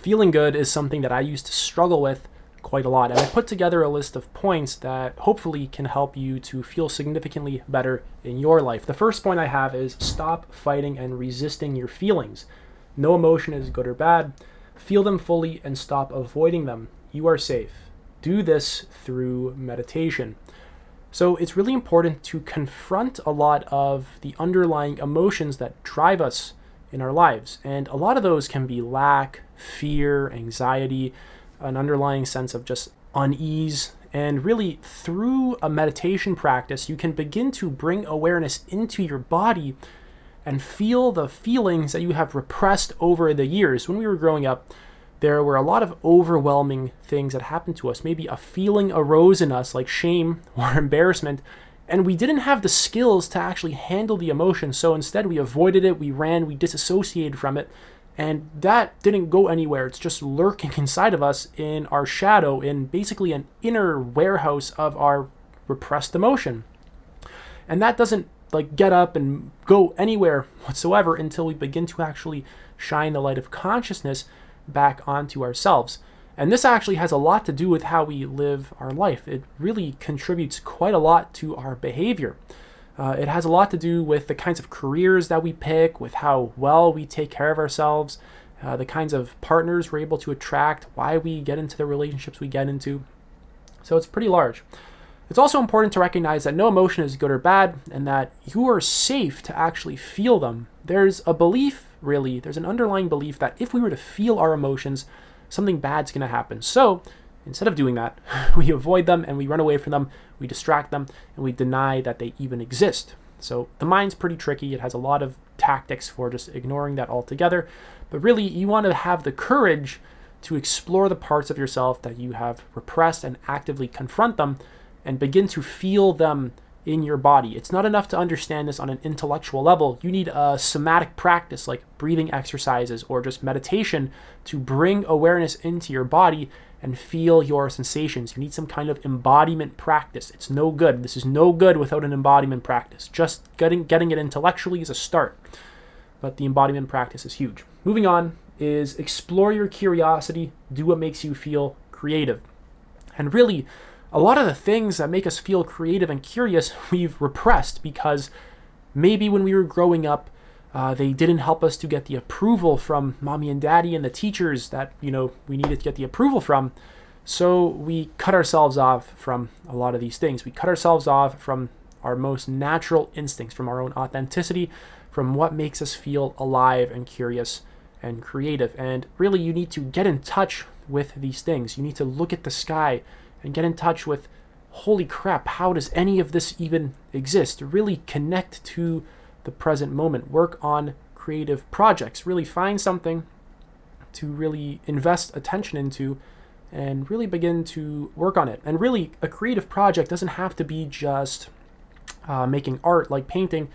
feeling good is something that I used to struggle with quite a lot. And I put together a list of points that hopefully can help you to feel significantly better in your life. The first point I have is stop fighting and resisting your feelings. No emotion is good or bad. Feel them fully and stop avoiding them. You are safe. Do this through meditation. So it's really important to confront a lot of the underlying emotions that drive us in our lives. And a lot of those can be lack, fear, anxiety, an underlying sense of just unease. And really, through a meditation practice, you can begin to bring awareness into your body and feel the feelings that you have repressed over the years. When we were growing up, there were a lot of overwhelming things that happened to us. Maybe a feeling arose in us like shame or embarrassment, and we didn't have the skills to actually handle the emotion. So instead we avoided it, we ran, we disassociated from it, and that didn't go anywhere. It's just lurking inside of us in our shadow, in basically an inner warehouse of our repressed emotion. And that doesn't get up and go anywhere whatsoever until we begin to actually shine the light of consciousness back onto ourselves. And this actually has a lot to do with how we live our life. It really contributes quite a lot to our behavior. It has a lot to do with the kinds of careers that we pick, with how well we take care of ourselves, the kinds of partners we're able to attract, why we get into the relationships we get into. So it's pretty large. It's also important to recognize that no emotion is good or bad, and that you are safe to actually feel them. There's a belief, there's an underlying belief that if we were to feel our emotions, something bad's going to happen. So instead of doing that, we avoid them and we run away from them, we distract them, and we deny that they even exist. So the mind's pretty tricky. It has a lot of tactics for just ignoring that altogether. But really, you want to have the courage to explore the parts of yourself that you have repressed and actively confront them and begin to feel them in your body. It's not enough to understand this on an intellectual level. You need a somatic practice like breathing exercises or just meditation to bring awareness into your body and feel your sensations. You need some kind of embodiment practice. It's no good. This is no good without an embodiment practice. Just getting it intellectually is a start, but the embodiment practice is huge. Moving on is explore your curiosity, do what makes you feel creative. And really, a lot of the things that make us feel creative and curious, we've repressed because maybe when we were growing up, they didn't help us to get the approval from mommy and daddy and the teachers that, we needed to get the approval from. So we cut ourselves off from a lot of these things. We cut ourselves off from our most natural instincts, from our own authenticity, from what makes us feel alive and curious and creative. And really, you need to get in touch with these things. You need to look at the sky and get in touch with, holy crap, how does any of this even exist? Really connect to the present moment. Work on creative projects. Really find something to really invest attention into and really begin to work on it. And really, a creative project doesn't have to be just making art like painting.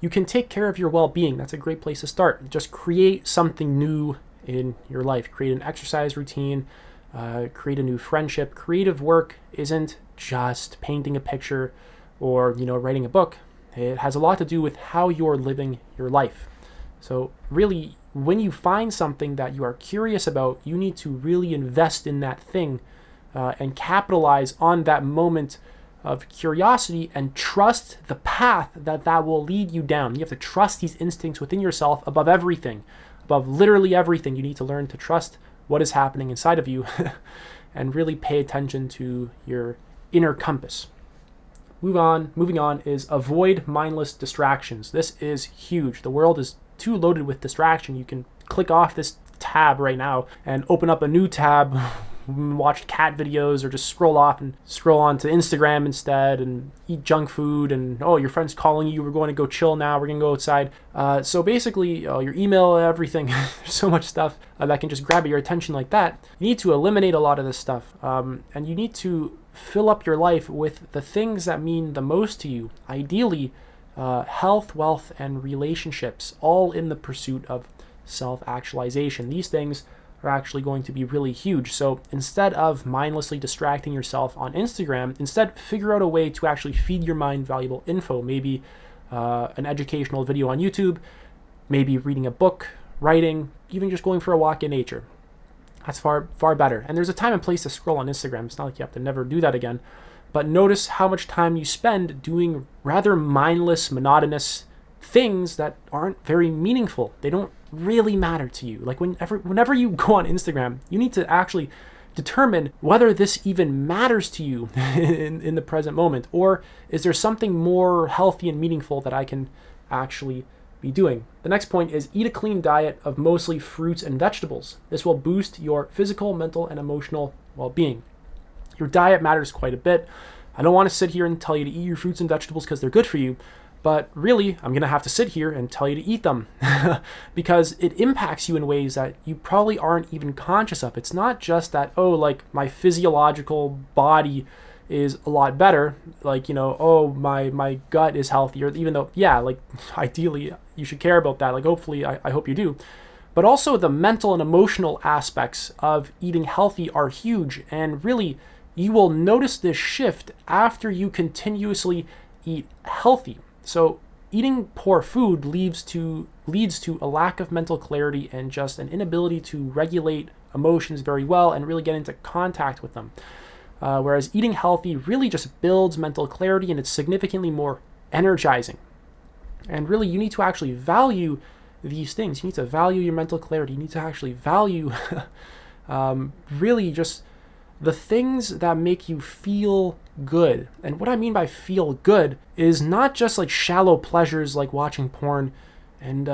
You can take care of your well-being. That's a great place to start. Just create something new in your life. Create an exercise routine. Create a new friendship. Creative work isn't just painting a picture or writing a book. It has a lot to do with how you're living your life. So really, when you find something that you are curious about, you need to really invest in that thing and capitalize on that moment of curiosity and trust the path that will lead you down. You have to trust these instincts within yourself above everything, above literally everything. You need to learn to trust what is happening inside of you and really pay attention to your inner compass. Moving on is avoid mindless distractions. This is huge. The world is too loaded with distraction. You can click off this tab right now and open up a new tab, watch cat videos, or just scroll off and scroll on to Instagram instead and eat junk food, and your friend's calling you, we're going to go chill now, we're going to go outside. So basically, your email, everything, there's so much stuff that can just grab your attention like that. You need to eliminate a lot of this stuff, and you need to fill up your life with the things that mean the most to you. Ideally, health, wealth, and relationships, all in the pursuit of self-actualization. These things are actually going to be really huge. So instead of mindlessly distracting yourself on Instagram, instead figure out a way to actually feed your mind valuable info. Maybe an educational video on YouTube, maybe reading a book, writing, even just going for a walk in nature. That's far better. And there's a time and place to scroll on Instagram. It's not like you have to never do that again. But notice how much time you spend doing rather mindless, monotonous things that aren't very meaningful. They don't really matter to you. Like whenever you go on Instagram, you need to actually determine whether this even matters to you in the present moment, or is there something more healthy and meaningful that I can actually be doing. The next point is eat a clean diet of mostly fruits and vegetables. This will boost your physical, mental, and emotional well-being. Your diet matters quite a bit. I don't want to sit here and tell you to eat your fruits and vegetables because they're good for you, but really, I'm going to have to sit here and tell you to eat them because it impacts you in ways that you probably aren't even conscious of. It's not just that, oh, like my physiological body is a lot better, like, oh, my gut is healthier, even though, yeah, like ideally you should care about that. Like hopefully, I hope you do. But also the mental and emotional aspects of eating healthy are huge. And really, you will notice this shift after you continuously eat healthy. So eating poor food leads to a lack of mental clarity and just an inability to regulate emotions very well and really get into contact with them. Whereas eating healthy really just builds mental clarity and it's significantly more energizing. And really, you need to actually value these things. You need to value your mental clarity. You need to actually value really just the things that make you feel good. And what I mean by feel good is not just like shallow pleasures like watching porn and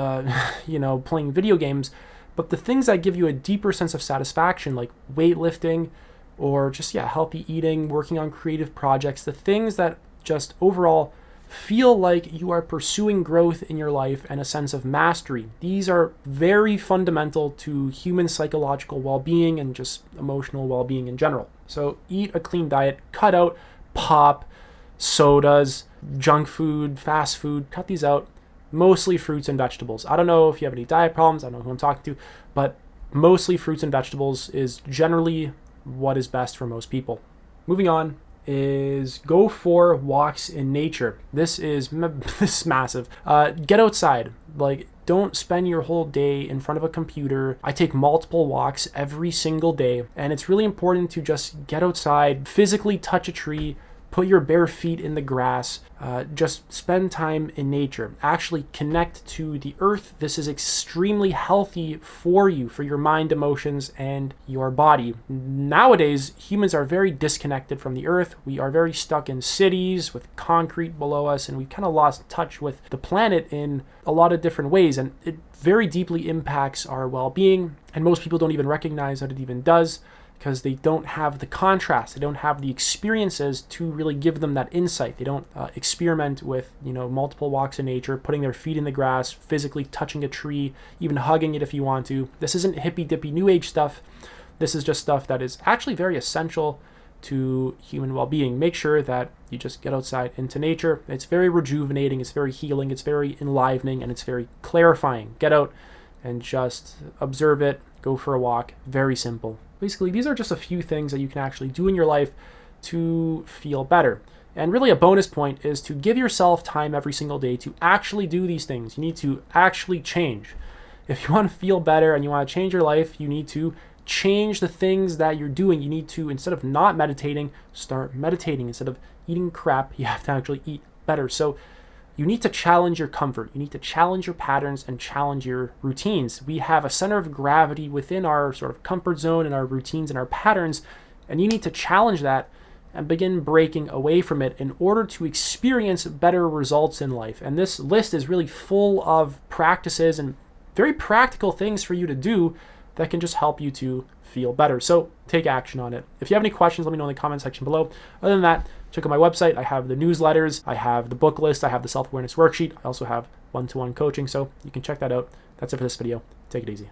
playing video games, but the things that give you a deeper sense of satisfaction, like weightlifting or just healthy eating, working on creative projects, the things that just overall feel like you are pursuing growth in your life and a sense of mastery. These are very fundamental to human psychological well-being and just emotional well-being in general. So eat a clean diet, cut out pop, sodas, junk food, fast food, cut these out. Mostly fruits and vegetables. I don't know if you have any diet problems, I don't know who I'm talking to, but mostly fruits and vegetables is generally what is best for most people. Moving on is go for walks in nature. This is massive. Get outside. Like, don't spend your whole day in front of a computer. I take multiple walks every single day, and it's really important to just get outside, physically touch a tree, put your bare feet in the grass, just spend time in nature. Actually connect to the earth. This is extremely healthy for you, for your mind, emotions, and your body. Nowadays, humans are very disconnected from the earth. We are very stuck in cities with concrete below us, and we've kind of lost touch with the planet in a lot of different ways, and it very deeply impacts our well-being, and most people don't even recognize that it even does, because they don't have the contrast, they don't have the experiences to really give them that insight. They don't experiment with multiple walks in nature, putting their feet in the grass, physically touching a tree, even hugging it if you want to. This isn't hippy dippy new age stuff. This is just stuff that is actually very essential to human well-being. Make sure that you just get outside into nature. It's very rejuvenating, it's very healing, it's very enlivening, and it's very clarifying. Get out and just observe it, go for a walk. Very simple. Basically, these are just a few things that you can actually do in your life to feel better. And really a bonus point is to give yourself time every single day to actually do these things. You need to actually change. If you want to feel better and you want to change your life, you need to change the things that you're doing. You need to, instead of not meditating, start meditating. Instead of eating crap, you have to actually eat better. So you need to challenge your comfort. You need to challenge your patterns and challenge your routines. We have a center of gravity within our sort of comfort zone and our routines and our patterns, and you need to challenge that and begin breaking away from it in order to experience better results in life. And this list is really full of practices and very practical things for you to do that can just help you to feel better. So take action on it. If you have any questions, let me know in the comment section below. Other than that, check out my website. I have the newsletters, I have the book list, I have the self-awareness worksheet. I also have one-to-one coaching, so you can check that out. That's it for this video. Take it easy.